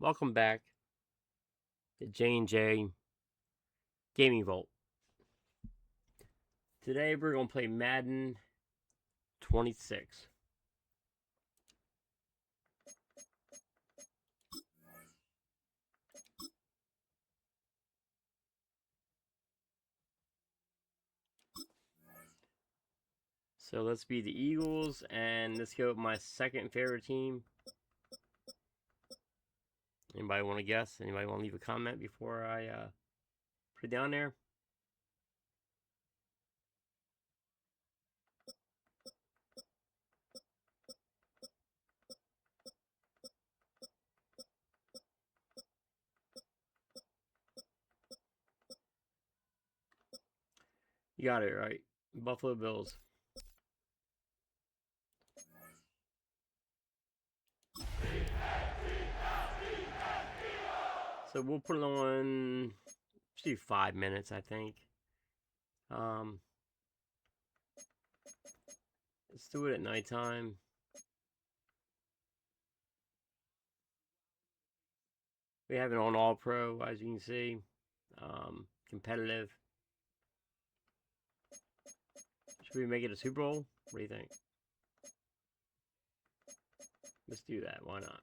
Welcome back to J&J Gaming Vault. Today we're going to play Madden 26. So let's be the Eagles, and let's go with my second favorite team. Anybody want to guess? Anybody want to leave a comment before I put it down there? You got it right. Buffalo Bills. So we'll put it on, let's do 5 minutes, I think. Let's do it at nighttime. We have it on All Pro, as you can see. Competitive. Should we make it a Super Bowl? What do you think? Let's do that. Why not?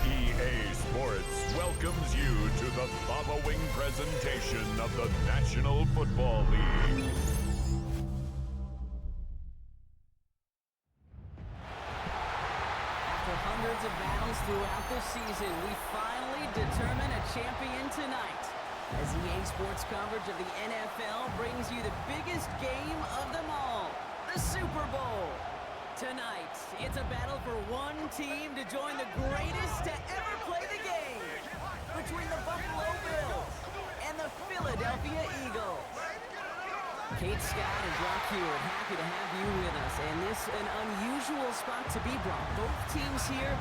EA Sports welcomes you to the following presentation of the National Football League. After hundreds of battles throughout the season, we finally determine a champion tonight. As EA Sports coverage of the NFL brings you the biggest game of them all, the Super Bowl. Tonight, it's a battle for one team to join the greatest to ever play the game. Between the Buffalo Bills and the Philadelphia Eagles. Kate Scott and Brock Hewitt, happy to have you with us. And this an unusual spot to be, Brock. Both teams here,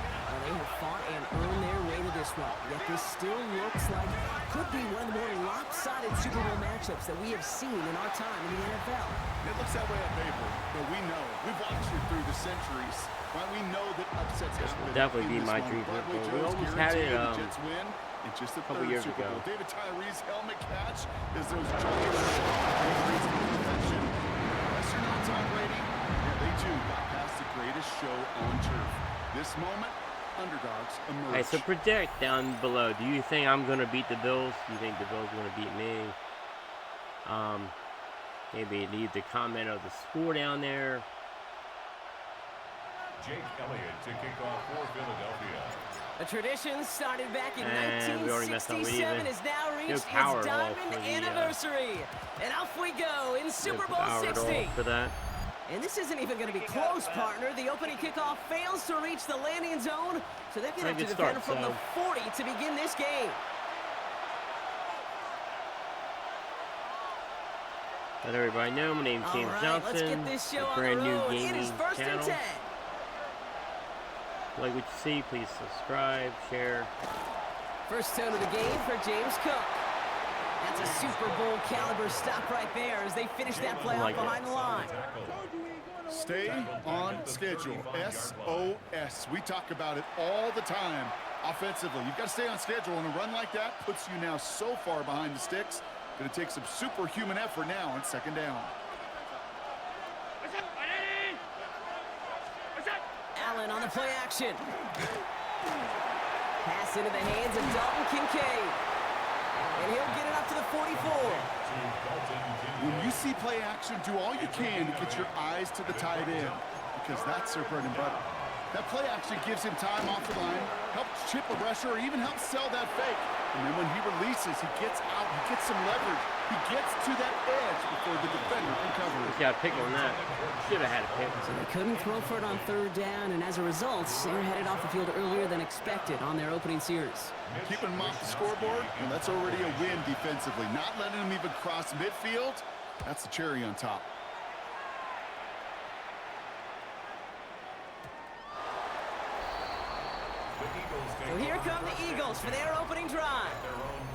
they have fought and earned their way to this one. Yet this still looks like could be one of the more lopsided Super Bowl matchups that we have seen in our time in the NFL. It looks that way on paper, but we know. We've watched it through the centuries. Right? We know that upsets happen. Definitely be my dream Super Bowl. We almost had it in just a couple years ago. David Tyree's helmet catch is those giant perfection. Unless you're not Tom Brady, yeah, they too got past the greatest show on turf. This moment, underdogs emerge. Hey, so predict down below. Do you think I'm gonna beat the Bills? Do you think the Bills are gonna beat me? Maybe leave the comment of the score down there. Jake Elliott to kick off for Philadelphia. A tradition started back in And we already messed up. 1967 has now reached its power diamond for the, anniversary. And off we go in Super Bowl 60. For that. And this isn't even going to be close, partner. The opening kickoff fails to reach the landing zone, so they're going to have to defend from the 40 to begin this game. Let everybody know, my name's James Johnson. Let's get this show brand on the road. new gaming It is first channel. and 10. Like what you see, please subscribe, share. First tone of the game for James Cook. That's a Super Bowl caliber stop right there as they finish that play off behind the line. Stay on schedule. SOS. We talk about it all the time. Offensively, you've got to stay on schedule, and a run like that puts you now so far behind the sticks. Going to take some superhuman effort now on second down. Allen on the play action. Pass into the hands of Dalton Kincaid. And he'll get it up to the 44. When you see play action, do all you can to get your eyes to the tight end, because that's their bread and butter. That play action gives him time off the line, helps chip a rusher, or even helps sell that fake. And then when he releases, he gets out, he gets some leverage. He gets to that edge before the defender can cover it. Just got a pick on that. Should have had a pick. So they couldn't throw for it on third down, and as a result, they're headed off the field earlier than expected on their opening series. Keeping them off the scoreboard, and that's already a win defensively. Not letting them even cross midfield, that's the cherry on top. So here come the Eagles for their opening drive.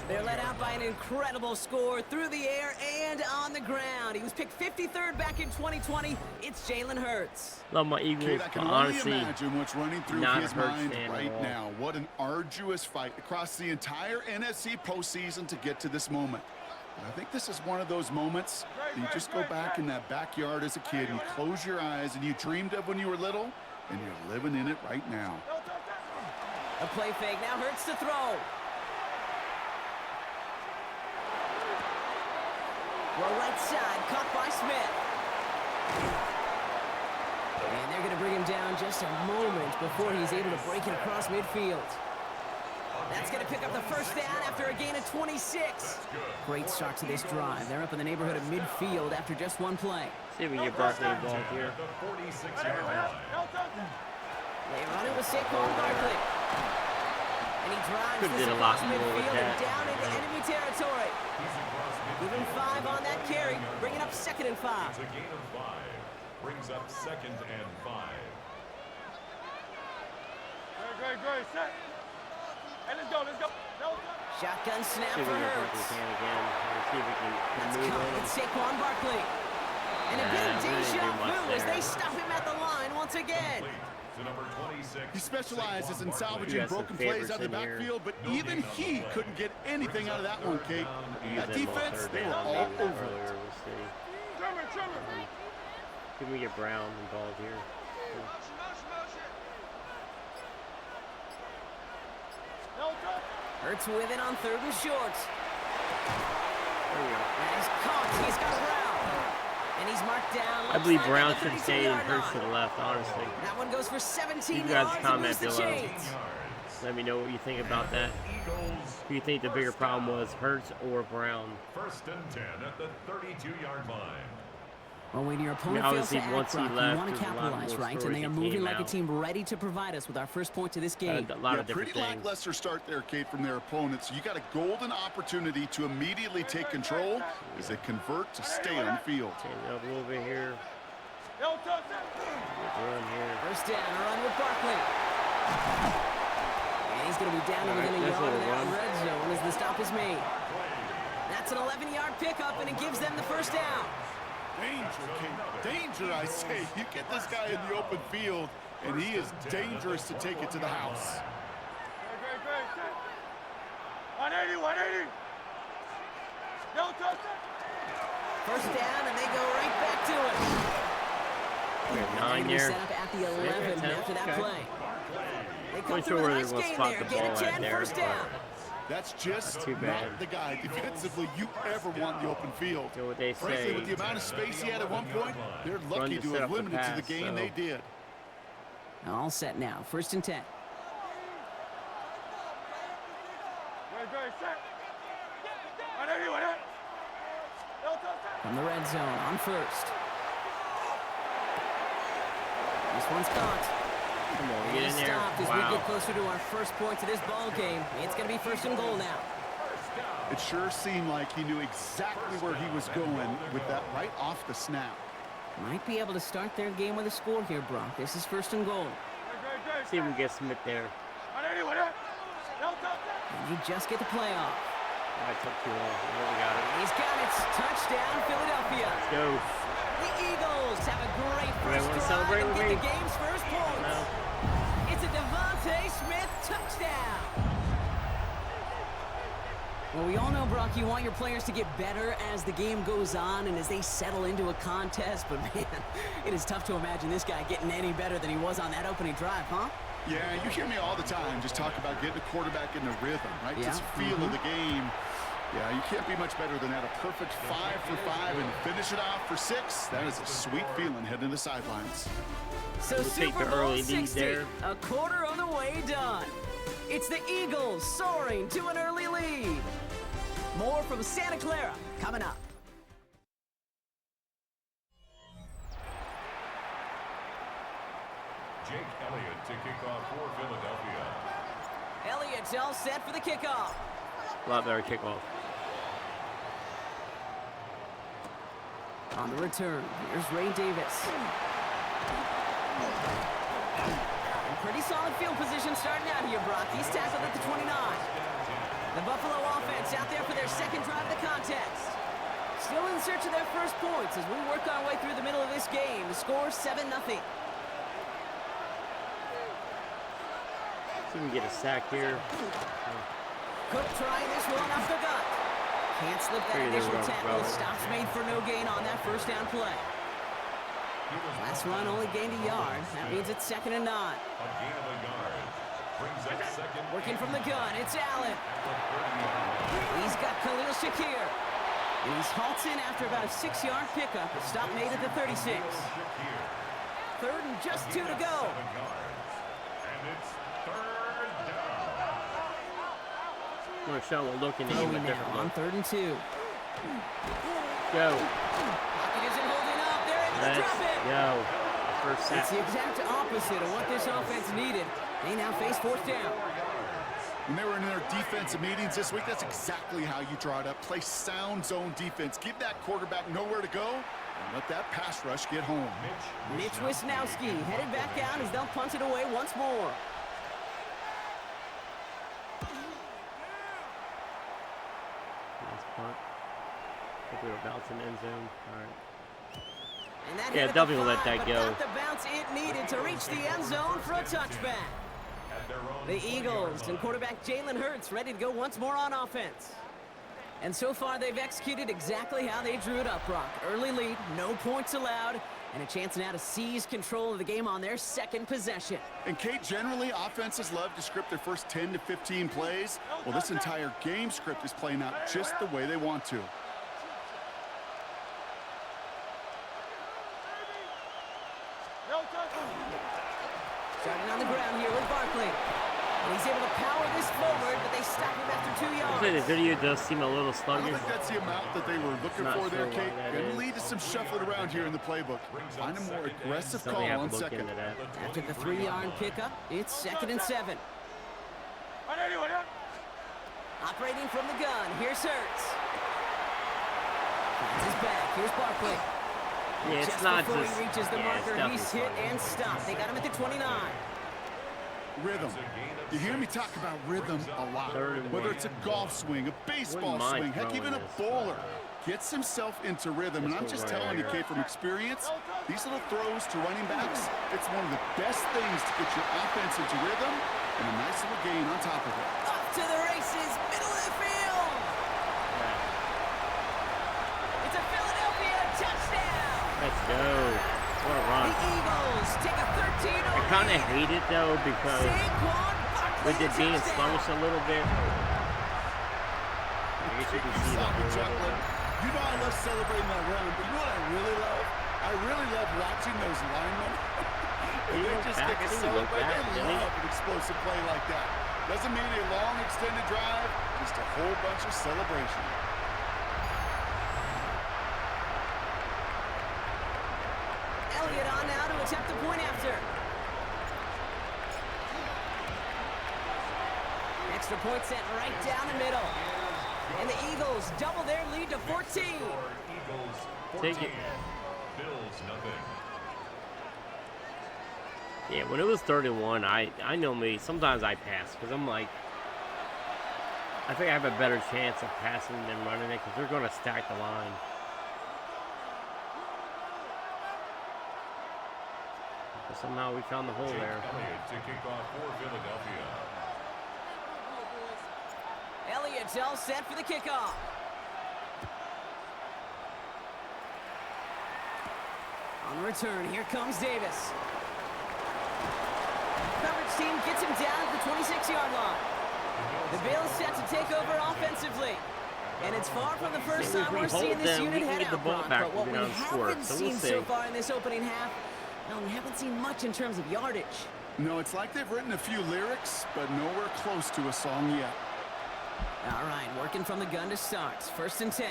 They're led out by an incredible score through the air and on the ground. He was picked 53rd back in 2020. It's Jalen Hurts. Love my Eagles, Kid, I can but only honestly, imagine what's running through not his a Hurts mind fan right at all. now. What an arduous fight across the entire NFC postseason to get to this moment. And I think this is one of those moments that you just go back in that backyard as a kid, you close your eyes, and you dreamed of when you were little, and you're living in it right now. A play fake. Now Hurts to throw. Well, right side, caught by Smith. And they're going to bring him down just a moment before he's able to break it across midfield. That's going to pick up the first down after a gain of 26. Great start to this drive. They're up in the neighborhood of midfield after just one play. see if we can get Barkley involved here. They run it with Saquon Barkley. And he drives Could've this did a lot across more with midfield and that. down into enemy territory. Give him 5 on that carry, bringing up 2nd and 5. It's a gain of 5. Brings up 2nd and 5. Great. Set. Hey, let's go. Shotgun snap See if for we can get Hurts. Barkley again. Let's see if we can Let's move come. on. It's Saquon Barkley. And a bit of Nah, really deja didn't do much vu as there. they stop him at the line once again. To number 26. He specializes in Saquon salvaging got some broken plays out of the favorites in here. backfield, but even he couldn't get anything out of that one, Kate. Use That them on defense, third they were down, all maybe over it. earlier. We'll see. Trimmer. Can we get Brown involved here? Hurts with it on 3rd and short. There we go. And he's caught. He's got Brown. And he's marked down. I believe left side Brown at the should stay and 32-yard Hurts to line. the left, honestly. That one goes for 17 You guys yards and comment moves the below. chains. Let me know what you think about that. Who you think the bigger problem was, Hurts or Brown? 1st and 10 at the 32-yard line. Well, when your opponent fails to obviously, act, once he Brock, you left, want to there's a lot capitalize, more right? And stories they are that moving came like a out. team ready to provide us with our first point to this game. A lot of different Pretty things. lackluster start there, Kate, from their opponents. You got a golden opportunity to immediately take control as they convert to stay on the field. Change it up a little bit here. Yo, touch it. Let's run here. First down, a run with Barkley. And he's going to be down to All right, within a nice yard of little that run. red zone as the stop is made. That's an 11-yard pickup, and it gives them the first down. Danger, Kate. Danger, I say. You get this guy in the open field, and he is dangerous to take it to the house. Great. Set. 180. Yo, touch it. First down, and they go right back to it. We have And 9 they're gonna be here. set up at the 11 10, after that okay. play. They come Wasn't through sure with a where nice they were gain gonna there. spot the Gain of ball at 10, there, first but- down. That's just Too bad. not the guy defensively you ever want in the open field. You know what they Frankly, say. with the amount of space he had at one point, they're Run lucky to to set have up the limited to the pass, game so- they did. All set now. 1st and 10. Great. Set. 180. Yo, touch it. From the red zone on 1st. This one's caught. Come on, get in He's there. stopped as we Wow. get closer to our first point to this ball game. It's going to be 1st and goal now. It sure seemed like he knew exactly where he was going with that right off the snap. Might be able to start their game with a score here, Brock. This is 1st and goal. Great. See if we can get Smith there. 180. Yo, touch it. And you just get the play off. I took too long. There we got it. He's got it. Touchdown, Philadelphia. Let's go. The Eagles have a great first wanna drive celebrate and with get me? the game's first point. No. It's a Devontae Smith touchdown. Well, we all know, Brock, you want your players to get better as the game goes on and as they settle into a contest. But, man, it is tough to imagine this guy getting any better than he was on that opening drive, huh? Yeah, you hear me all the time just talk about getting a quarterback in the rhythm, right? Yeah. Just feel of the game. Yeah, you can't be much better than that. A perfect 5 for 5 and finish it off for 6. That is a sweet feeling heading to the sidelines. So We'll take Super the Bowl early lead 60, there. a quarter of the way done. It's the Eagles soaring to an early lead. More from Santa Clara coming up. Jake Elliott to kick off for Philadelphia. Elliott's all set for the kickoff. A lot better kickoff. On the return, here's Ray Davis. In pretty solid field position starting out here, Brock. He's tackled at the 29. The Buffalo offense out there for their second drive of the contest. Still in search of their first points as we work our way through the middle of this game. The score 7-0. See if we can get a sack here. Cook trying this one off the gut. Can't slip that initial tackle. Stops made for no gain on that first down play. Last run only gained a yard. That means it's 2nd and 9. A gain of a yard. Brings up second. Working from the gun, it's Allen. He's got Khalil Shakir. And he's halted after about a 6-yard pickup. A stop made at the 36. 3rd and just 2 to go. And it's 3rd down. Marshawn will look in the Throwing game now different on look. 3rd and 2. Go. Pocket isn't holding up. They're able to Let's drop it. go. First It's sack. the exact opposite of what this offense needed. They now face 4th down. When they were in their defensive meetings this week, that's exactly how you draw it up. Play sound zone defense. Give that quarterback nowhere to go and let that pass rush get home. Mitch Wisnowski headed back out as they'll punt it away once more. Nice punt. Hope we were bouncing end zone. All right. And that Yeah, hit at definitely the let 5, that but go. got the bounce it needed to reach the end zone for a touchback. The Eagles and quarterback Jalen Hurts ready to go once more on offense. And so far, they've executed exactly how they drew it up, Brock. Early lead, no points allowed, and a chance now to seize control of the game on their second possession. And Kate, generally, offenses love to script their first 10 to 15 plays. Well, this entire game script is playing out just the way they want to. No touchdown. Starting on the ground here with Barkley. And he's able to power this forward, but they stop him after 2 I'd yards. say the video does seem a little I don't sluggish. think that's the amount that they were looking Not for there, sure why Kate. that Going is. to lead to some shuffling around here in the playbook. Find a more aggressive call Something I have on to look second. into that. After the 3-yard pickup, it's 2nd and 7. Operating from the gun, here's Hurts. Finds his back, here's Barkley. Yeah, it's Just not before just. he reaches the yeah, it's marker, he's definitely hit sluggish. and stopped. They got him at the 29. Rhythm. You hear me talk about rhythm a lot. Third and Whether one. it's a golf swing, a baseball Wouldn't mind swing, heck, even a throwing this, bowler gets himself into rhythm. And This I'm will just run telling you, here. Kate, from experience, these little throws to running backs, it's one of the best things to get your offense into rhythm and a nice little gain on top of it. Up to the races, middle of the field. It's a Philadelphia touchdown. Let's go. What a run. The Eagles take a 13-0 I kind of hate it though because Saquon Barkley with it being touchdown. sluggish a little bit. I guess you can see Stop that. it, Chuckler. You know I love celebrating that run, but you know what I really love? I really love watching those linemen. And they just back, get to I think he looked celebrate. back, They didn't he? love an explosive play like that. Doesn't mean a long extended drive, just a whole bunch of celebration. Elliott on now to attempt the point after. Extra point sent right down the middle. And the Eagles double their lead to 14. Eagles 14. Take it. Bills nothing. Yeah, when it was 31, I normally, sometimes I pass because I'm like, I think I have a better chance of passing than running it because they're going to stack the line. But somehow we found the hole Jake there. Elliott to kick off for Philadelphia. Elliott's all set for the kickoff. On the return, here comes Davis. Coverage team gets him down at the 26-yard line. The Bills set to take over offensively. And it's far from the first See, if time we we're seeing hold this them, unit we can head get the out, ball Brock. back But what and we get on the score, haven't so we'll seen see. so far in this opening half, no, we haven't seen much in terms of yardage. No, it's like they've written a few lyrics, but nowhere close to a song yet. All right, working from the gun to start. 1st and 10.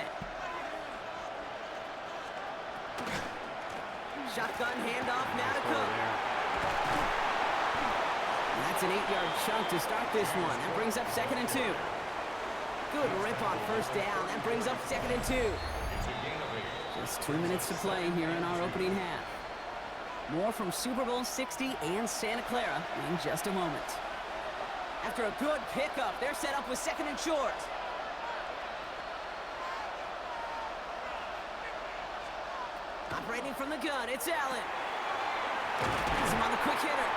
Shotgun handoff now to Cook. That's an 8-yard chunk to start this one. That brings up 2nd and 2. Good rip on 1st down. That brings up 2nd and 2. Just 2 minutes to play here in our opening half. More from Super Bowl 60 and Santa Clara in just a moment. After a good pickup, they're set up with 2nd and short. Operating from the gun, it's Allen. He's him on the quick hitter.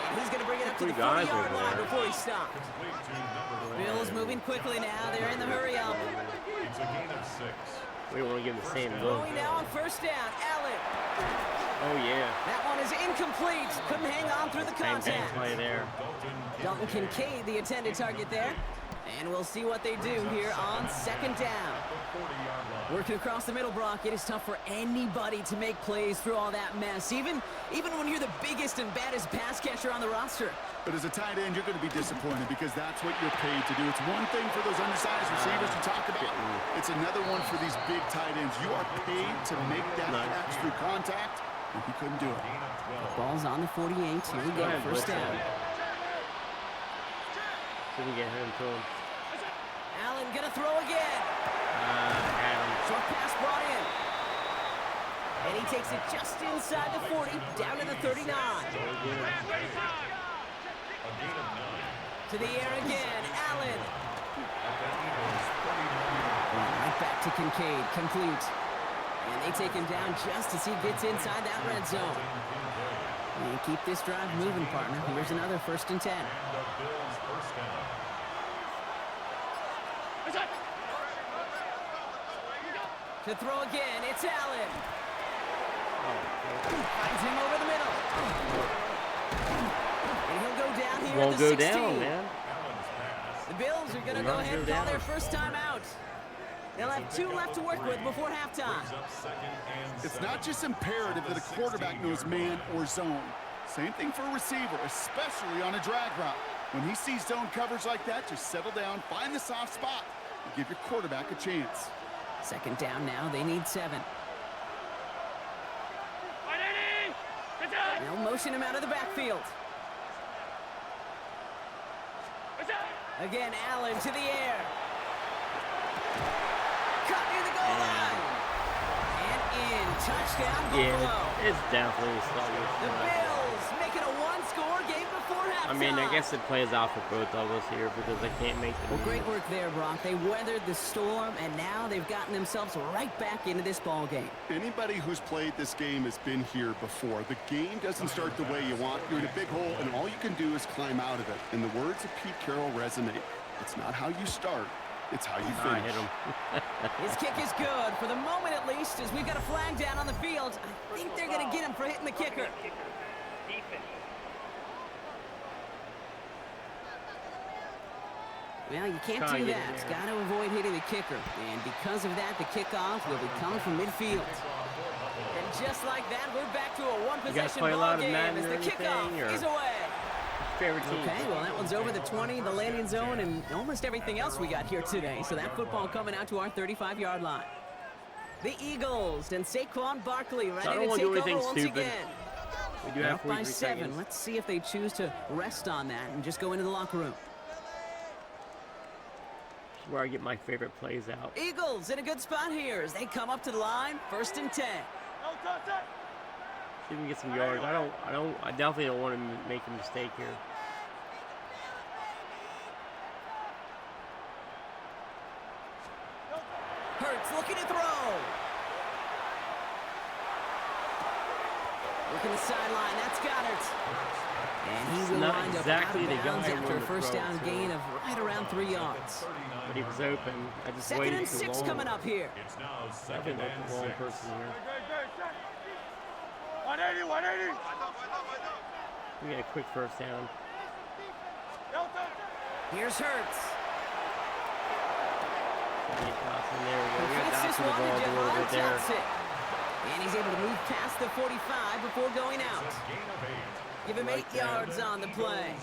And he's going to bring it up to the 40-yard line before he stops. Bills moving quickly now. They're in the hurry up. It's a gain of 6. We don't want to give him the same look. Going now on 1st down, Allen. Oh, yeah. That one is incomplete. Couldn't hang on through the Same contact. play there. Dalton Kincaid, the intended target there. And we'll see what they do here on 2nd down. Working across the middle, Brock, it is tough for anybody to make plays through all that mess, even when you're the biggest and baddest pass catcher on the roster. But as a tight end, you're going to be disappointed because that's what you're paid to do. It's one thing for those undersized receivers to talk about. It's another one for these big tight ends. You are paid to make that catch through contact, and he couldn't do it. Ball's on the 48. Here we go, 1st down. Couldn't get him to him. Allen gonna throw again. Adam. Short pass brought in. And he takes it just inside the 40, down to the 39. To the air again, Allen. Right back to Kincaid, complete. And they take him down just as he gets inside that red zone. And keep this drive moving, partner. Here's another 1st and 10. To throw again, it's Allen. Finds him over the middle. And he'll go down here Won't at the go 16. down, man. The Bills are going to go ahead and call their first time out. They'll have 2 left to work with before halftime. It's not just imperative that a quarterback knows man or zone. Same thing for a receiver, especially on a drag route. When he sees zone coverage like that, just settle down, find the soft spot, and give your quarterback a chance. 2nd down now, they need 7. They'll motion him out of the backfield. Again, Allen to the air. Cut near the goal line. And in. Touchdown, Buffalo. Yeah, it's definitely sluggish. The Bills making a 1-score game before halftime. I mean, I guess it plays out for both of us here because they can't make the Well, great work there, Brock. They weathered the storm, and now they've gotten themselves right back into this ball game. Anybody who's played this game has been here before. The game doesn't start the way you want. You're in a big hole, and all you can do is climb out of it. In the words of Pete Carroll resonate, it's not how you start, it's how you I finish. hit him. His kick is good, for the moment at least, as we've got a flag down on the field. I think they're going to get him for hitting the kicker. Well, you can't do that. It's got to avoid hitting the kicker. And because of that, the kickoff will be coming from midfield. And just like that, we're back to a one-possession ball game as the kickoff is away. Favorite team. Okay, well, that one's over the 20, the landing zone, and almost everything else we got here today. So that football coming out to our 35-yard line. The Eagles and Saquon Barkley ready to take over once again. We do have Up by 43 7. seconds. Let's see if they choose to rest on that and just go into the locker room. This is where I get my favorite plays out. Eagles in a good spot here as they come up to the line, 1st and 10. See if we can get some yards. I definitely don't want to make a mistake here. Hurts looking to throw. Looking the sideline, that's Goddard. And he will Not wind exactly up the out of bounds guy I after a wanted to first throw down to. gain of right around 3 yards. But he was open. I just 2nd waited and too 6 long. coming up here. It's now I think 2nd that's and the wrong 6. person here. 180, 180. We got a quick first down. Here's Hurts. There we go. We got Fits this Dodson the one ball to a little Javon bit there. Johnson. And he's able to move past the 45 before going out. Give him 8 yards on the play.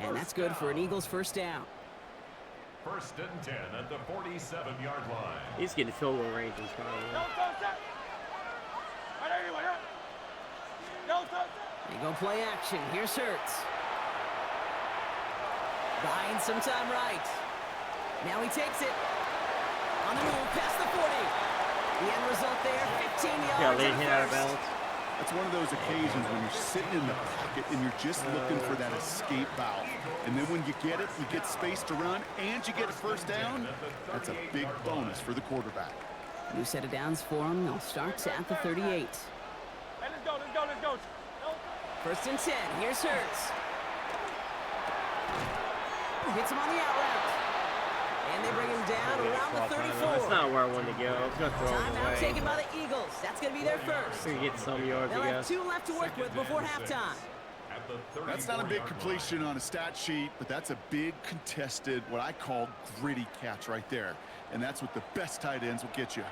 And that's good for an Eagles first down. First and 10 at the 47-yard line. He's getting field goal range in front of him. They go play action. Here's Hurts. Buying some time right. Now he takes it. On the move, past the 40. The end result there, 15 yards. Yeah, they hit out of bounds. That's one of those occasions when you're sitting in the pocket and you're just looking for that escape valve. And then when you get it, you get space to run, and you get a first down. That's a big bonus for the quarterback. New set of downs for him. They'll start at the 38. Hey, let's go. First and 10. Here's Hurts. Hits him on the out route. And they bring him down around the 34. That's not where I wanted to go. I was going to throw him Timeout away. taken by the Eagles. That's going to be their first. We're going to get some yards, They'll I have guess. 2 left to work with before halftime. That's not a big completion on a stat sheet, but that's a big contested, what I call gritty catch right there. And that's what the best tight ends will get you.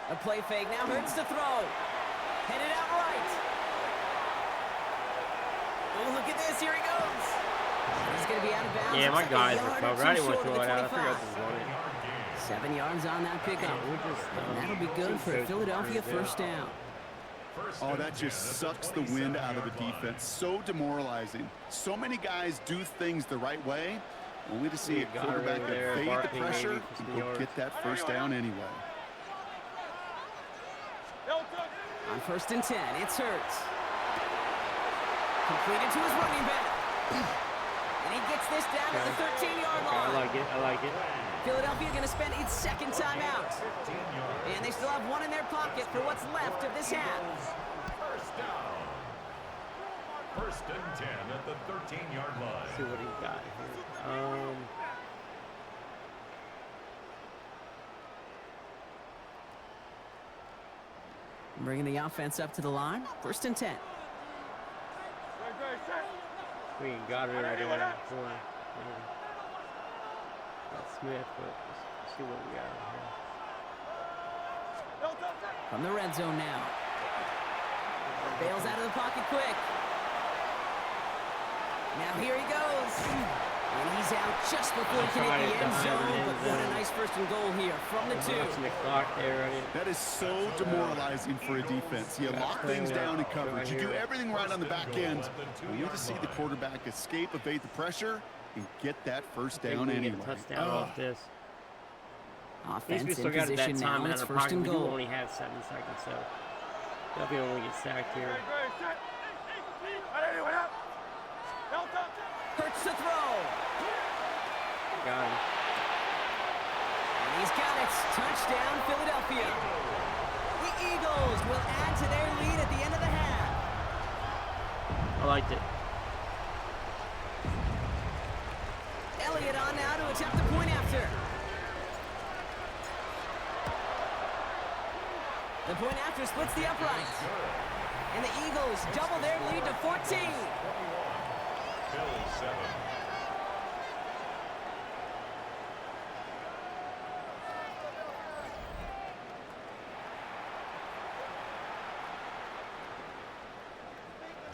A play fake. Now Hurts to throw. Headed out right. Oh, look at this. Here he goes. He's going to be out of bounds. Yeah, my Looks like a guys yard are or covered. two I didn't want short to of throw the it out. I 25. forgot this one. 7 yards on that pickup. And that'll be good for a Philadelphia first down. Oh, that just sucks the wind out of the defense. So demoralizing. So many guys do things the right way, only to see a quarterback evade the pressure and go get that first down anyway. On first and 10, it's Hurts. Completed to his running back. And he gets this down at the 13-yard line. I like it. Philadelphia going to spend its second timeout. And they still have one in their pocket for what's left of this half. First down. First and 10 at the 13-yard line. Let's see what he got here. Bringing the offense up to the line. First and 10. We got it over there in the corner. Got Smith, but let's see what we got here. From the red zone now. Bails out of the pocket quick. Now here he goes. And he's out just before he can hit the end zone. But what a nice first and goal here from the 2. Watching the clock there, right? That is so demoralizing for a defense. You lock things down in coverage. You do everything right on the back end. You need to see the quarterback escape, evade the pressure, and get that first down anyway. Touchdown off this. Offense in still got that position now. time out It's of first pocket. and We do goal. only have 7 seconds, so they'll be able to get sacked here. Hurts to throw. Got him. And he's got it. Touchdown, Philadelphia. The Eagles will add to their lead at the end of the half. I liked it. Elliott on now to attempt the point after. The point after splits the upright. And the Eagles double their lead to 14. Bills 7.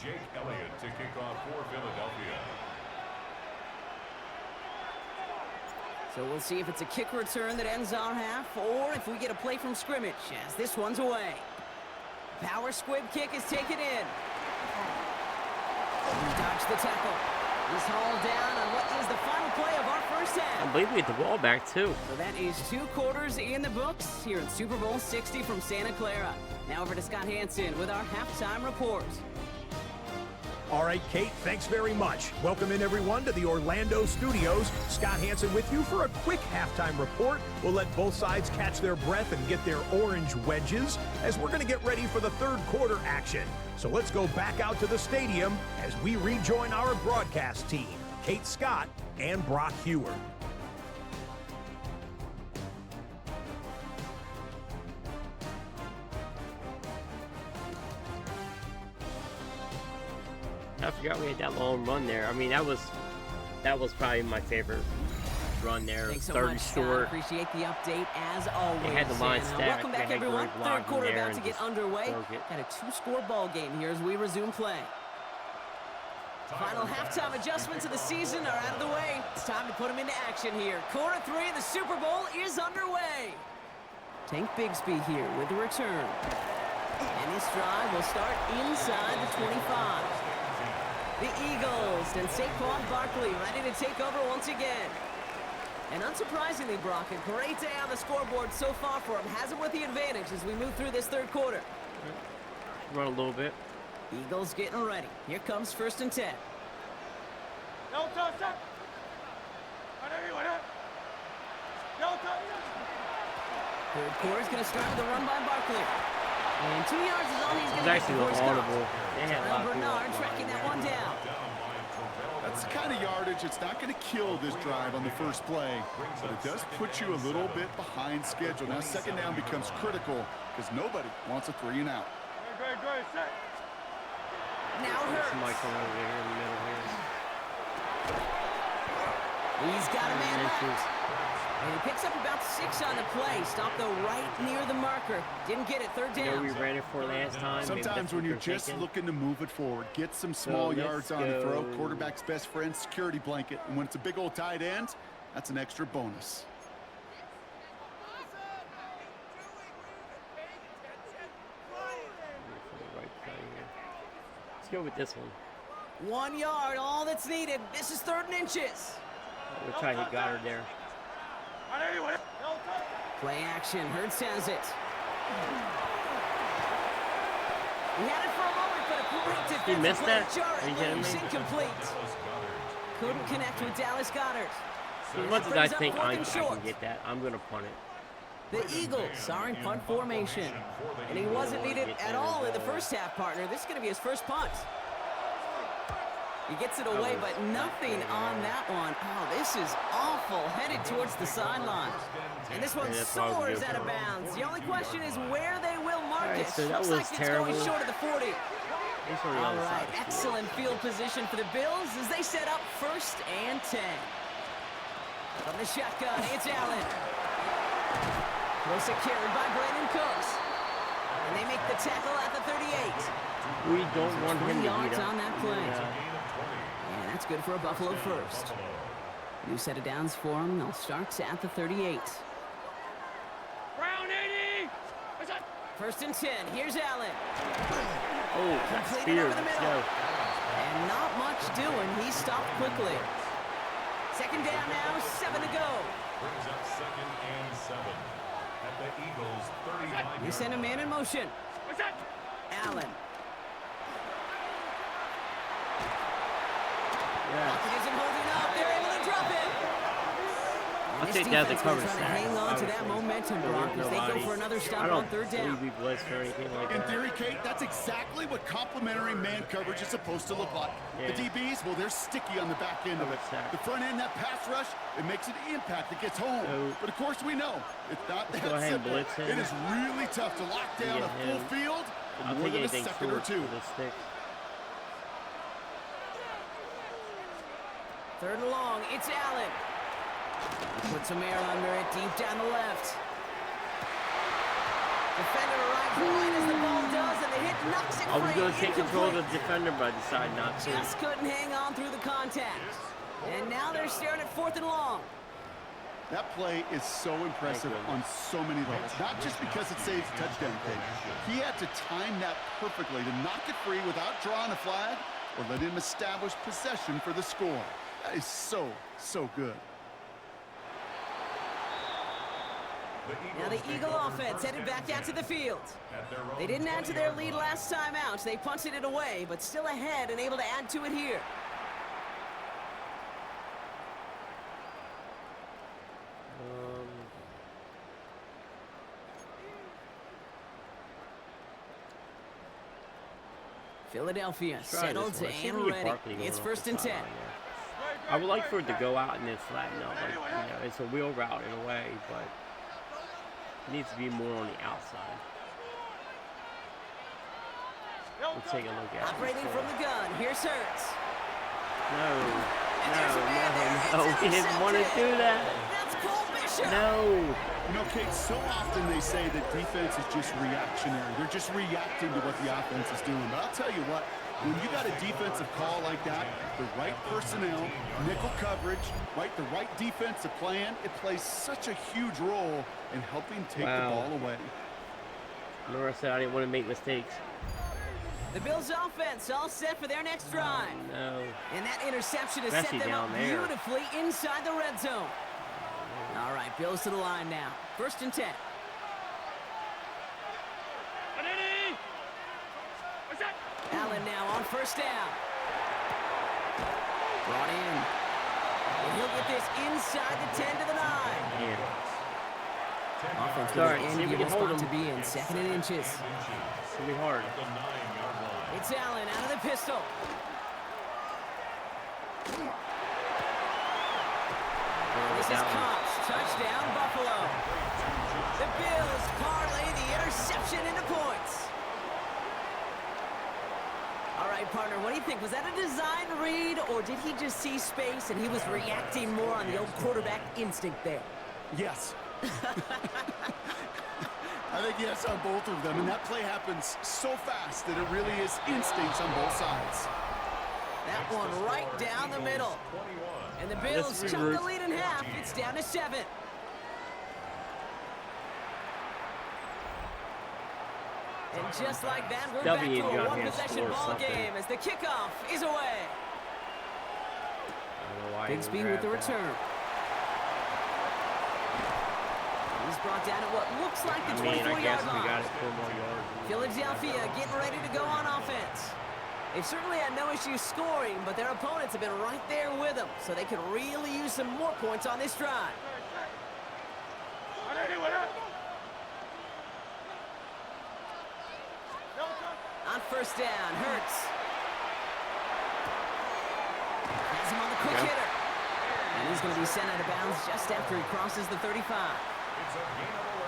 Jake Elliott to kick off for Philadelphia. So we'll see if it's a kick return that ends our half, or if we get a play from scrimmage, as this one's away. Power squib kick is taken in. We dodge the tackle. He's hauled down on what is the final play of our first half. I believe we get the ball back, too. So that is 2 quarters in the books here in Super Bowl 60 from Santa Clara. Now over to Scott Hansen with our halftime report. All right, Kate, thanks very much. Welcome in, everyone, to the Orlando studios. Scott Hansen with you for a quick halftime report. We'll let both sides catch their breath and get their orange wedges as we're going to get ready for the third quarter action. So let's go back out to the stadium as we rejoin our broadcast team, Kate Scott and Brock Hewer. I forgot we had that long run there. I mean, that was probably my favorite run there. Thanks so 30 much, Scott. short. Appreciate the update as always. They had the line And, stacked. welcome They back, had everyone. great Third blocking quarter there about to and get just underway. broke it. Got a 2-score ball game here as we resume play. Final halftime adjustments of the season are out of the way. It's time to put them into action here. Quarter 3 of the Super Bowl is underway. Tank Bigsby here with the return. And this drive will start inside the 25. The Eagles and Saquon Barkley ready to take over once again. And unsurprisingly, Brock, a great day on the scoreboard so far for him. Has him with the advantage as we move through this third quarter. Run a little bit. Eagles getting ready. Here comes 1st and 10. No touch, up. Third quarter's going to start with a run by Barkley. And 2 yards is all he's going to get Actually, before he stops. audible. They had a lot of Bernard people. tracking that one down. That's the kind of yardage it's not going to kill this drive on the first play, but it does put you a little bit behind schedule. Now, 2nd down becomes critical because nobody wants a 3 and out. Great, set. Now There's Hurts. Michael over here in the middle here. He's got a man left. And he picks up about 6 on the play. Stopped though right near the marker. Didn't get it. 3rd You know down. we ran it for last time. Maybe Sometimes that's when what you're they're just thinking. looking to move it forward, get some small let's yards on the throw, go. quarterback's best friend, security blanket. And when it's a big old tight end, that's an extra bonus. Let's go with this one. 1 yard, all that's needed. This is 3rd and inches. We'll try to hit Goddard there. Play action. Hurts has it. He had it for a moment, but a great defensive missed play. that? Jar Are you it kidding loose, me? incomplete. Couldn't connect with Dallas Goddard. As much as I Brings up think 4th I and can short. get that, I'm going to punt it. The Eagles are in punt formation. And he wasn't needed at all in the first half, partner. This is going to be his first punt. He gets it away, but nothing on that one. Oh, this is awful. Headed towards the sideline. And this one Yeah, that's probably soars good. out of bounds. The only question is where they will mark Alright, it. so that Looks was like it's terrible. going short of the 40. He's on the All other right, side. excellent field position for the Bills as they set up 1st and 10. From the shotgun, it's Allen. Close carried by Brandon Cooks. And they make the tackle at the 38. We don't want him 3 to beat yards him. on that play. Yeah. And that's good for a Buffalo first. New set of downs for them. They'll start at the 38. Brown 80. 1st and 10. Here's Allen. Oh, that's Completed spear. over the Let's middle. go. And not much doing. He stopped quickly. 2nd down now. 7 to go. Brings up 2nd and 7 at the Eagles' 35. They send a man in motion. Allen. Yeah. Pocket isn't holding up. They're able to drop it. I'll This take that as a defense cover is trying to sack. hang on to that Obviously. momentum, There Brock, was as they go nobody. for another I stop on don't 3rd down. believe we blitzed or anything like In that. theory, Kate, that's exactly what complementary man coverage is supposed to look like. Yeah. The DBs, well, they're sticky on the back end of it. Sack. The front end, that pass rush, it makes an impact that gets home. So- But of course, we know it's not that go ahead and simple. blitz him. It is really tough to lock down Yeah, a full him. field in I'll more take than a anything second or short two. for the stick. 3rd and long. It's Allen. He puts some air under it deep down the left. Defender arrives right as the ball does, and the hit knocks it I was free. going to take control of the Incomplete. defender, but I decided not to. Just couldn't hang on through the contact. And now they're staring at 4th and long. That play is so impressive on so many levels. Not just because it saves a touchdown kick. He had to time that perfectly to knock it free without drawing a flag or let him establish possession for the score. That is so, so good. Now the Eagle offense headed back out to the field. They didn't add to their lead last time out. They punted it away, but still ahead and able to add to it here. Philadelphia settled and ready. It's 1st and 10. I would like for it to go out and then flatten out. Like, it's a wheel route in a way, but it needs to be more on the outside. Let's take a look at it. Operating from the gun. Here's Hurts. No, we didn't want to do that. That's Cole Bishop. No. You know, Kate, so often they say that defense is just reactionary. They're just reacting to what the offense is doing. But I'll tell you what, When you got a defensive call like that, the right personnel, nickel coverage, right, the right defensive plan, it plays such a huge role in helping take the ball away. Nora said I didn't want to make mistakes. The Bills offense all set for their next drive. No. And that interception has Especially set them up down there. beautifully inside the red zone. All right, Bills to the line now. 1st and 10. Allen now on 1st down. Brought in. And he'll get this inside the 10 to the 9. Man. Offense Sorry, with an see if end we you can will hold spot to him. be in 2nd and inches. It's going to be hard. It's Allen out of the pistol. This is Cox. Touchdown, Buffalo. The Bills parlay the interception into points. All right, partner, what do you think? Was that a design read, or did he just see space and he was reacting more on the old quarterback instinct there? Yes. I think yes on both of them, and that play happens so fast that it really is instincts on both sides. That one right down the middle. And the Bills chunk the lead in half. It's down to 7. And just like that, we're back to a one-possession ball game as the kickoff is away. Bigsby with the return. He's brought down at what looks like the 24-yard line. We got it 4 more yards. Philadelphia getting ready to go on offense. They've certainly had no issue scoring, but their opponents have been right there with them, so they could really use some more points on this drive. On 1st down, Hurts. Has him on the quick hitter. And he's going to be sent out of bounds just after he crosses the 35.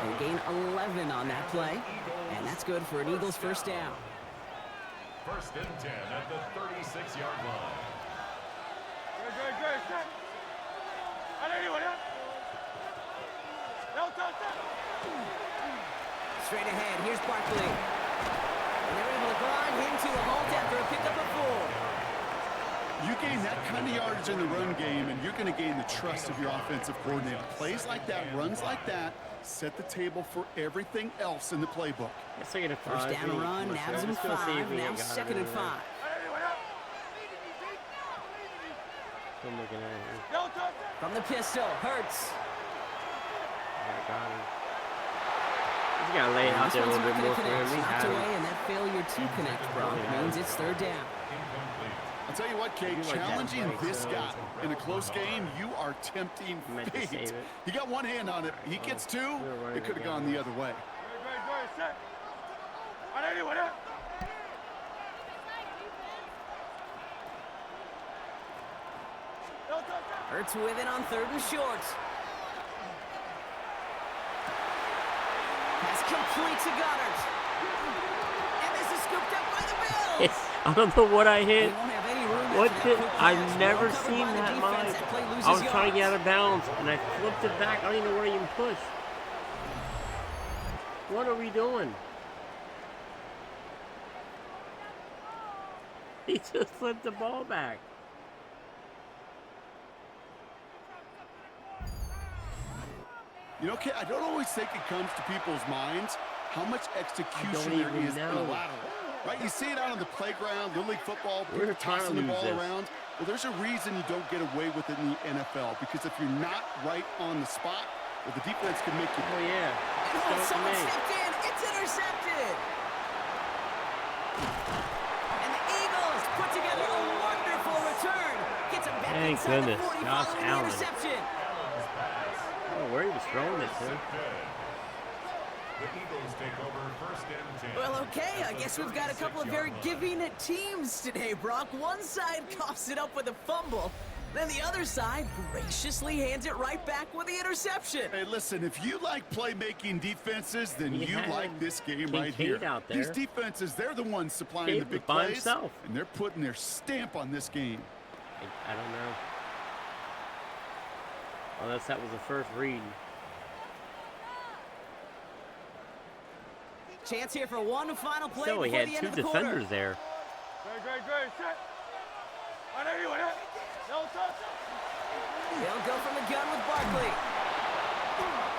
They gain 11 on that play, and that's good for an Eagles 1st down. 1st and 10 at the 36-yard line. Straight ahead, here's Barkley. And they're able to grind him to a halt after a pickup of 4. You gain that kind of yardage in the run game, and you're going to gain the trust of your offensive coordinator. Plays like that, runs like that, set the table for everything else in the playbook. Let's take it at 5. 1st down run, nabs him 5, now 2nd and 5. I'm looking at it here. From the pistol, Hurts. Got him. He's got to lay it out there a little bit more for him. He Knocked had away, him. and that failure to connect, Brock, means it's 3rd down. I'll tell you what, Kate, like that challenging play, this so guy in a close game, you are tempting Meant to fate. save it. He got one hand on it. He gets 2, it could have gone the other way. Hurts with it on 3rd and short. Pass complete to Goddard. And this is scooped up by the Bills. I don't know what I hit. They won't have any room What after did that quick I've pass. never Well covered seen by the that defense. live. That play loses I was trying to get out yards. of bounds and I flipped it back. I don't even know where to even push. What are we doing? He just flipped the ball back. You know, Kate, I don't always think it comes to people's minds how much execution there even is in a know. lateral. Right? You see it out on the playground, Little League football, We're people trying to tossing the lose ball this. around. Well, there's a reason you don't get away with it in the NFL, because if you're not right on the spot, well, the defense can make you. Oh yeah. Oh, Don't someone make. stepped in. It's intercepted. And the Eagles put together a wonderful return. Gets him back Thank inside goodness. the 40 Josh following the Allen. interception. I don't know where he was throwing it to. The Eagles take over 1st and 10. Well, okay, I guess we've got a couple of very giving teams today, Brock. One side coughs it up with a fumble, then the other side graciously hands it right back with the interception. Hey, listen, if you like playmaking defenses, then He you had like this game right Kincaid here. out there. These defenses, they're the ones supplying Kincaid the big was by plays, himself. and they're putting their stamp on this game. I don't know. Unless that was the first read. Chance here for one final play Still, he before had the end 2 of the quarter. defenders there. Great, set. On everyone, no touch. They'll go from the gun with Barkley.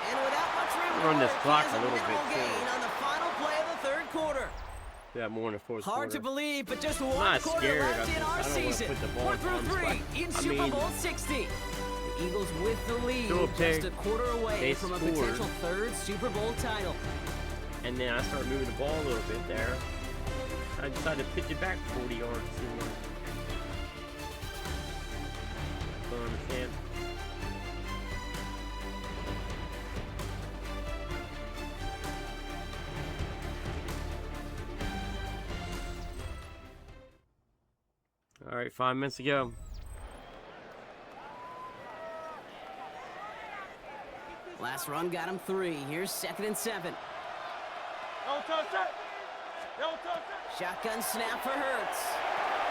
And without much room to Run this work, clock he has a little bit, minimal too. gain on the final play of the third quarter. Yeah, more in the fourth Hard to quarter. believe, but just one not quarter scared. left I in our don't wanna season. put the ball We're in through harm's 3 way. in I Super mean- Bowl 60. The Eagles with the lead, Throw a pick. just a quarter away They from a scored. potential third Super Bowl title. And then I started moving the ball a little bit there. I decided to pitch it back 40 yards. Don't understand. All right, 5 minutes to go. Last run got him 3. Here's 2nd and 7. No touch, set. No touch, set. Shotgun snap for Hurts.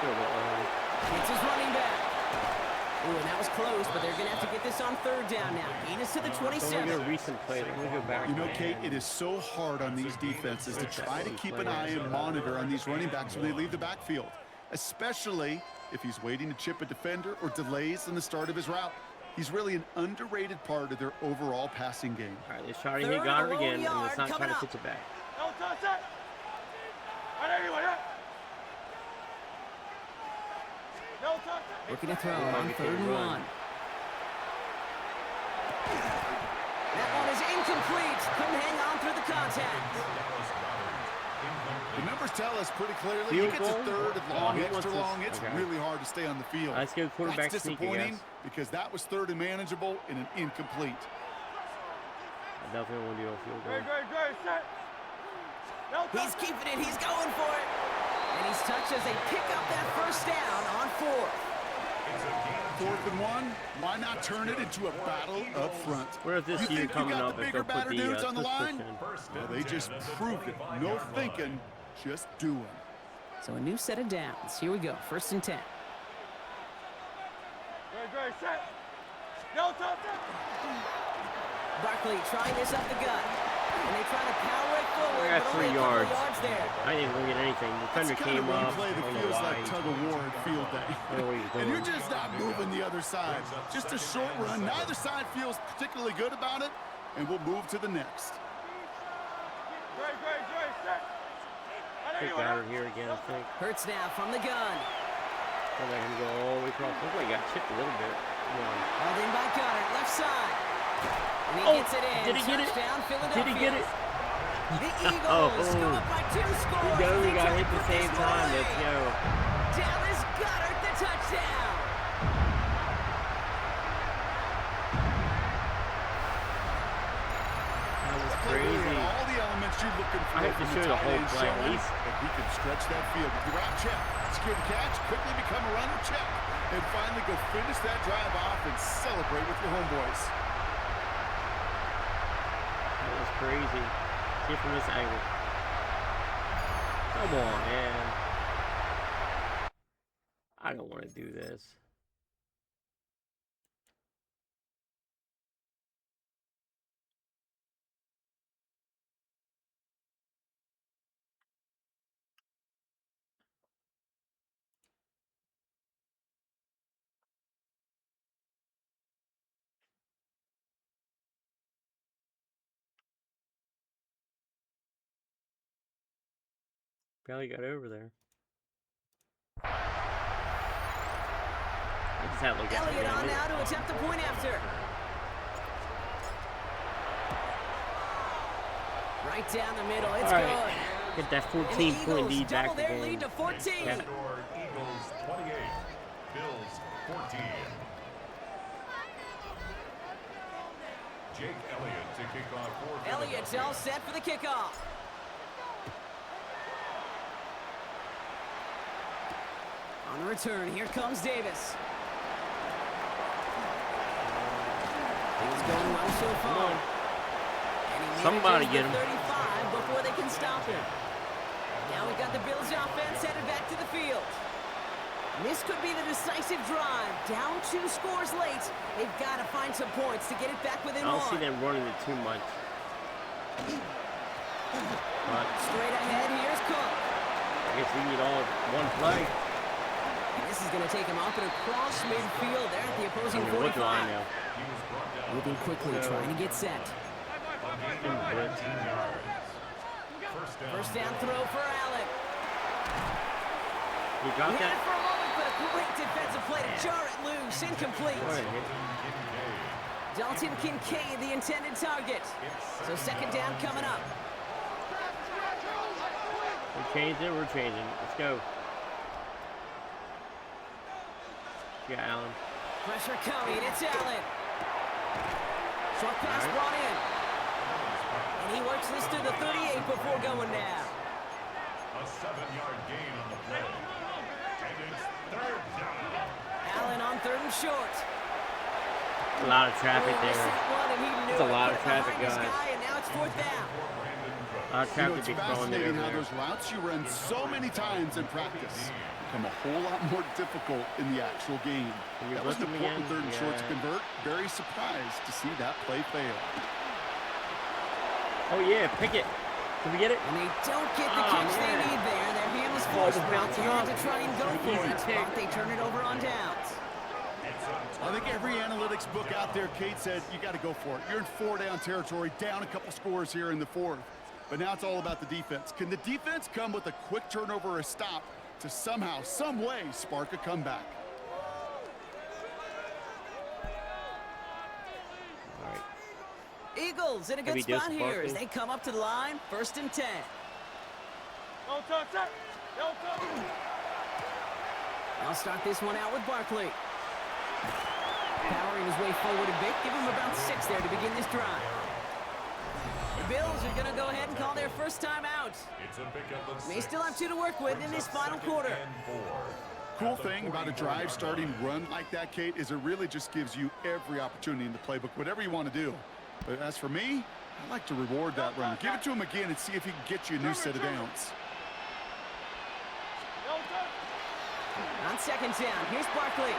Good, It's his running back. Ooh, and that was close, but they're going to have to get this on 3rd down now. Gain is to the So we'll get a 27. recent play. Let me go back. You know, Kate, it is so hard on these defenses to try to keep an eye and monitor on these running backs when they leave the backfield, especially if he's waiting to chip a defender or delays in the start of his route. He's really an underrated part of their overall passing game. All right, let's try to hit Third Goddard and a again, and long let's not yard try to coming pitch it back. No touch, set. On everyone, no touch, set. Looking to throw Might on be 3rd and run. 1. That one is incomplete. Couldn't hang on through the contact. The numbers tell us pretty clearly, Field he gets a goal? 3rd and Oh, long, he extra wants this- long. It's okay. really hard to stay on the field. Let's go quarterback That's sneak, I disappointing guess. because that was 3rd and manageable and an incomplete. I definitely want to do a field goal. Great, set. No touch. He's keeping it. He's going for it. And he's touched as they pick up that 1st down on 4th. 4th and 1. Why not turn it into a battle up front? Where is this You year think you coming got up the if bigger, they'll put badder the dudes on the push line? in? Well, they just proved it. No thinking, just doing. So a new set of downs. Here we go. 1st and 10. Great, set. No touch, set. Barkley trying this up the gut. And they try to power it forward, I got but 3 only a couple yards. of yards there. I didn't look at anything. The That's defender the kind of came up. replay I that don't know feels why. like tug of war at field day. I don't know what he's And you're doing. just not moving the other side. Just a short run. Neither side feels particularly good about it, and we'll move to the next. Great, set. On Pick everyone, Goddard here again, I think. Hurts now from the gun. I'll let him go all the way across. Looks like he got chipped a little bit. Come on. Hauled in by Goddard, left side. And he gets it in. Did he get it? Touchdown, Philadelphia. Did he get it? The Eagles go up by 2 scores. We as they got try hit to the put same this one time. away. Let's go. Dallas Goddard, the touchdown. That was Clearly, crazy. all the elements you're looking for. I have to from show the tight whole end play at showing, least. but he can stretch that field with the route check, secure the catch, quickly become a runner check, and finally go finish that drive off and celebrate with your homeboys. That was crazy. See it from this angle. Come on, man. I don't want to do this. Barely got over there. I just had to look at Elliott on it. now to attempt the point after. Right down the middle. It's All good. right. Get that And the 14-point Eagles lead back double their again. lead to 14. Yeah. Score Eagles 28, Bills 14. Jake Elliott to kick off for Elliott's all set for the kickoff. On the return, here comes Davis. Things going well so far. And he Somebody manages get the him. 35 before they can stop him. Now we got the Bills offense headed back to the field. This could be the decisive drive. Down 2 scores late. They've got to find some points to get it back within I don't one. see them running it too much. But Straight ahead, here's Cook. I guess we need all one play. And this is going to take him up and across midfield there at the opposing I mean, what do I 45. know? Moving quickly, trying to get set. First down throw for Allen. You got He had it that? for a moment, but a great defensive play to jar it loose. Incomplete. What a hit. Dalton Kincaid, the intended target. So second down coming up. We're changing, we're changing. Let's go. Yeah, Allen. Pressure coming, it's Allen. Short pass brought in. And he works this to the 38 before going down. A 7-yard gain on the play. And it's third down. Allen on third and short. A lot of traffic Oh, there. it's a lot of traffic, guys. And now it's fourth down. A lot of You know, traffic it's be throwing there. fascinating how those routes you run so many times in practice become a whole lot more difficult in the actual game. Can you That was an blitz him important again? third and short to Yeah. convert. Very surprised to see that play fail. Oh yeah, pick it. Did we get it? And they don't get the Oh, catch they man. need there. Their hand was Ball forced just back bouncing to off. try and go for Easy it. pick. But they turn it over on downs. I think every analytics book out there, Kate said, you got to go for it. You're in 4-down territory, down a couple scores here in the fourth. But now it's all about the defense. Can the defense come with a quick turnover or a stop to somehow, some way, spark a comeback? All right. Eagles in a good Heavy spot disc, here as Barkley. they come up to the line. First and 10. Don't touch it. Don't touch it. I'll start this one out with Barkley. Powering his way forward a bit. Give him about 6 there to begin this drive. The Bills are going to go ahead and call their first time out. It's a pickup of May 6. still have 2 to work with in this final quarter. And 4. Cool thing about a drive starting run like that, Kate, is it really just gives you every opportunity in the playbook, whatever you want to do. But as for me, I like to reward that run. Give it to him again and see if he can get you a new set of downs. Don't touch it. On second down, here's Barkley.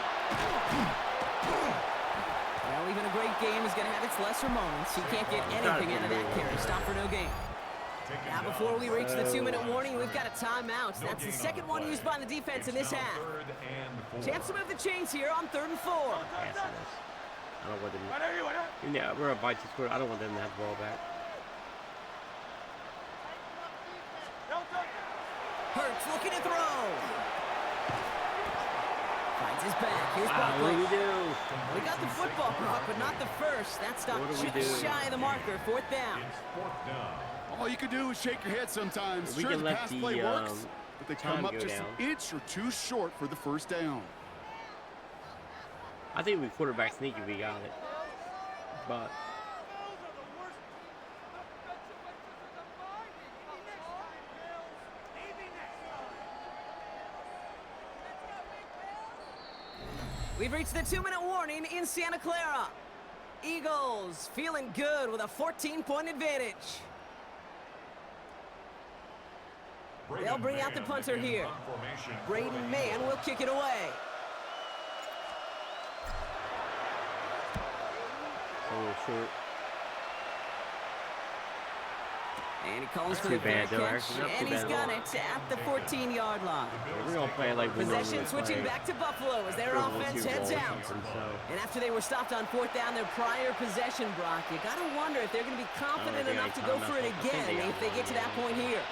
Well, even a great game is going to have its lesser moments. He can't get anything out of that carry. Stop for no gain. Now, before we reach the 2-minute warning, we've got a timeout. That's the second one used by the defense in this half. Third and 4. Chance to move the chains here on 3rd and 4. Passing this. I don't want them. Right there, right there. Yeah, we're about to score. I don't want them to have the ball back. Don't touch it. Hurts looking to throw. Finds his back. Here's What do we Barkley. do? We got the football block, but not the first. That stopped What do we just do? shy of the marker. 4th down. It's 4th down. All you can do is shake your head sometimes. We Sure, can the let pass the, play works, but they come time up go just down. an inch or 2 short for the first down. I think we quarterback sneak if we got it. But We've reached the 2-minute warning in Santa Clara. Eagles feeling good with a 14-point advantage. They'll bring out the punter here. Braden Mann will kick it away. a little short. And he calls Not for too the fair bad, though, catch, actually. Not and too he's bad. got it at the 14-yard line. We're gonna play like we Possession normally switching play. back to Buffalo as their We're gonna offense two heads balls out. or something, so. And after they were stopped on 4th down, their prior possession, Brock, you got to wonder if they're going to be confident think enough they to go timed for up. it I think again they got if they it. get to that point here.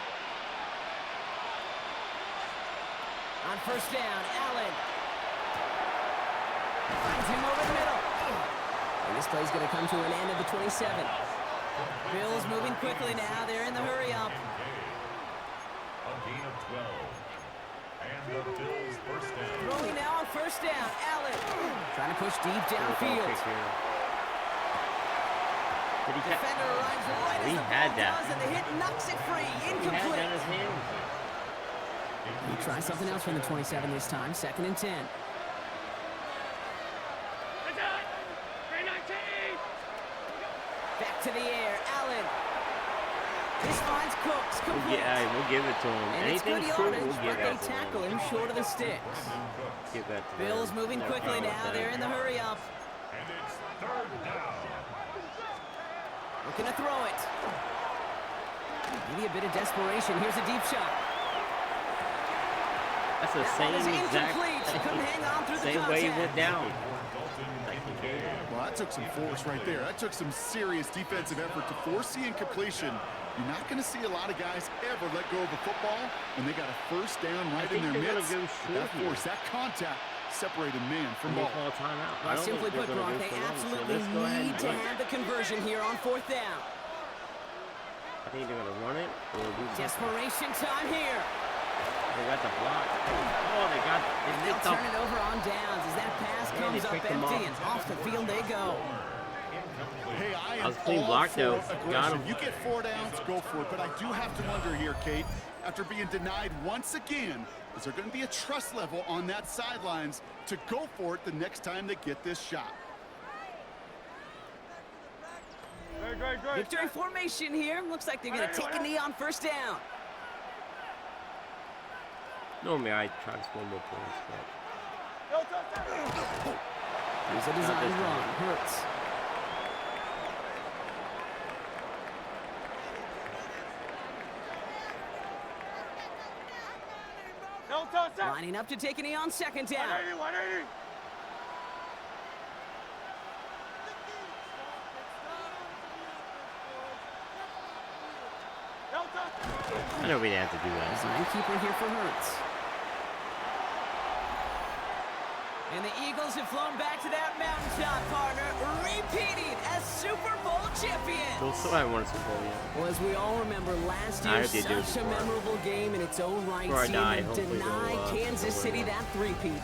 On 1st down, Allen finds him over the middle. And this play's going to come to an end at the 27. Bills moving quickly now. They're in the hurry up. A gain of 12. And the Bills first down. Throwing now on 1st down, Allen trying to push deep Little ball downfield. kick here. Did he catch? Defender arrives right He as the had ball that. does, and the hit knocks it free. He had Incomplete. that in his hands. He tries something else from the 27 this time. 2nd and 10. Back to the air. Allen. This finds Cooks. Complete. We'll give it to him. And it's good Anything true, yardage, we'll give but they that to tackle him. him short of the sticks. Give that to Bills them. moving They're quickly fine with now. that. They're in the hurry up. And it's third down. Looking to throw it. Maybe a bit of desperation. Here's a deep shot. That's the That same one is exact incomplete. Couldn't hang on through the same way he contact. went down. Like he gave it. Well, that took some force right there. That took some serious defensive effort to force the incompletion. You're not going to see a lot of guys ever let go of the football when they got a first down right in their midst. Go That force, that contact separated man from ball. Call a timeout. I don't Simply think put, they're gonna Brock, go they for long, so absolutely let's go ahead need and to run it. have the conversion here on 4th down. I think they're gonna run it or do something. Desperation time here. They got the block. Oh, they got. And They they'll picked up. turn it over on downs as that pass And comes they up picked them empty off. and off the field they go. Hey, I That am was a clean all block, for though. aggression. Got him. You get 4 downs, go for it. But I do have to wonder here, Kate, after being denied once again, is there going to be a trust level on that sidelines to go for it the next time they get this shot? Great. Victory formation here. Looks like they're going to take a knee on 1st down. Normally, I try to score more points, but Here's a design run. Hurts. Lining up to take a knee on 2nd down. 180. I know we didn't have to do that. Design keeper here for Hurts. And the Eagles have flown back to that mountaintop, partner, repeating as Super Bowl champions. We'll still haven't won a Super Bowl yet. Well, as we all remember, last I year, hope they do it such a before. memorable game in its own right, Before I seeing die, them hopefully deny they'll, Kansas they'll City win. that three-peat.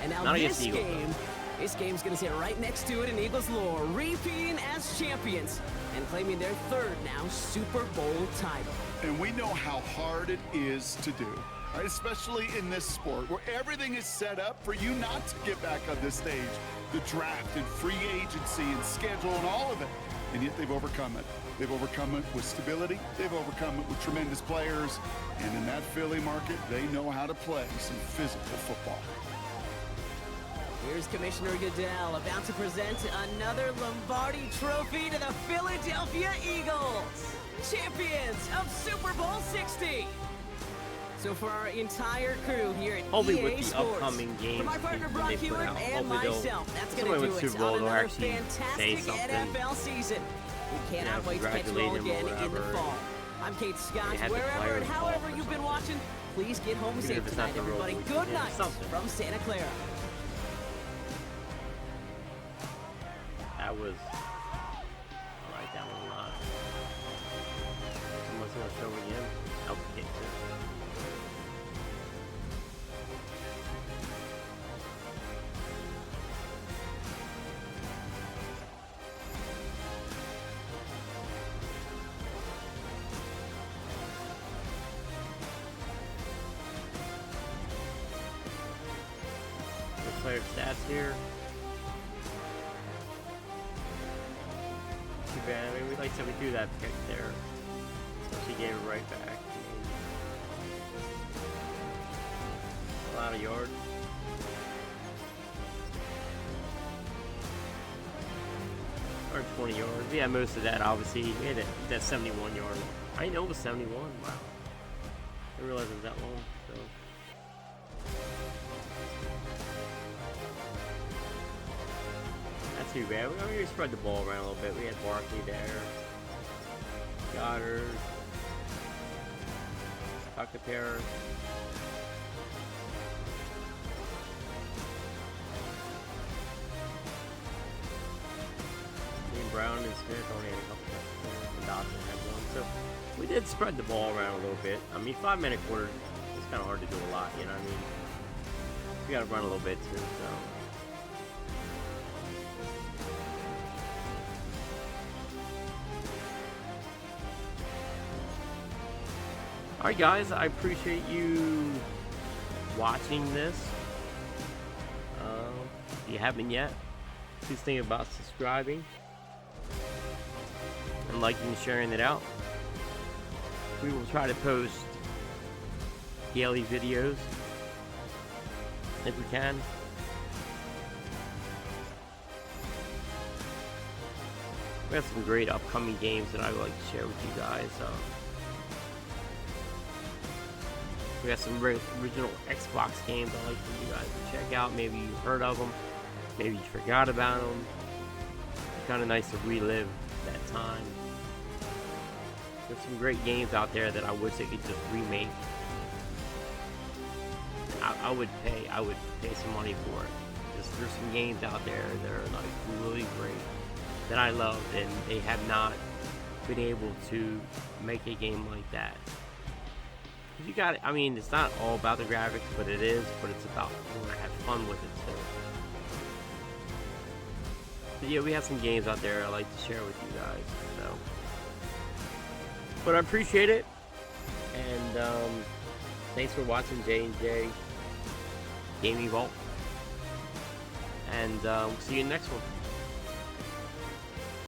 And now Not against this the Eagles, this game's going to sit right next to it in Eagles lore, repeating as champions and claiming their 3rd now Super Bowl title. And we know how hard it is to do, right? Especially in this sport where everything is set up for you not to get back on this stage. The draft and free agency and schedule and all of it. And yet they've overcome it. They've overcome it with stability. They've overcome it with tremendous players. And in that Philly market, they know how to play some physical football. Here's Commissioner Goodell about to present another Lombardi trophy to the Philadelphia Eagles, champions of Super Bowl 60. So for our entire crew here at Hopefully EA with the Sports, upcoming games for my partner that Brock they put Hewitt out, and hopefully they'll- myself, that's going somebody to with do it Super Bowl, on they'll another actually say fantastic something. NFL season. We cannot Yeah, wait to catch you all congratulate again him or in the whatever. fall. I'm Kate Scott. They had the Wherever player and involved however or you've been something. watching, please get home Even safe if it's not tonight, the real everybody. thing, Good yeah, night something. from Santa Clara. That was. I like that one a lot. Someone's gonna show again. I'll kick too. The player stats here. Too bad. I mean, we like said we threw that pick there, so she gave it right back. A lot of yards. Or 20 yards. We had most of that, obviously. We had that 71 yard. I didn't know it was 71. Wow. I didn't realize it was that long. So. Not too bad. We spread the ball around a little bit. We had Barkley there. Goddard. Tucker Terrace. Brown and Smith only had a couple touchdowns, and Dodson had one. So we did spread the ball around a little bit. I mean, 5-minute quarter, it's kind of hard to do a lot, you know what I mean? We got to run a little bit too, so. Alright guys, I appreciate you watching this. If you haven't yet, please think about subscribing and liking and sharing it out. We will try to post daily videos if we can. We have some great upcoming games that I would like to share with you guys. We got some original Xbox games I'd like for you guys to check out. Maybe you heard of them. Maybe you forgot about them. It's kind of nice to relive that time. There's some great games out there that I wish they could just remake. I would pay some money for it. There's some games out there that are like really great that I love, and they have not been able to make a game like that. You got it. I mean, it's not all about the graphics, but it is. But it's about you want to have fun with it too. But yeah, we have some games out there I like to share with you guys. So, but I appreciate it, and thanks for watching J&J Gaming Vault, and we'll see you in the next one.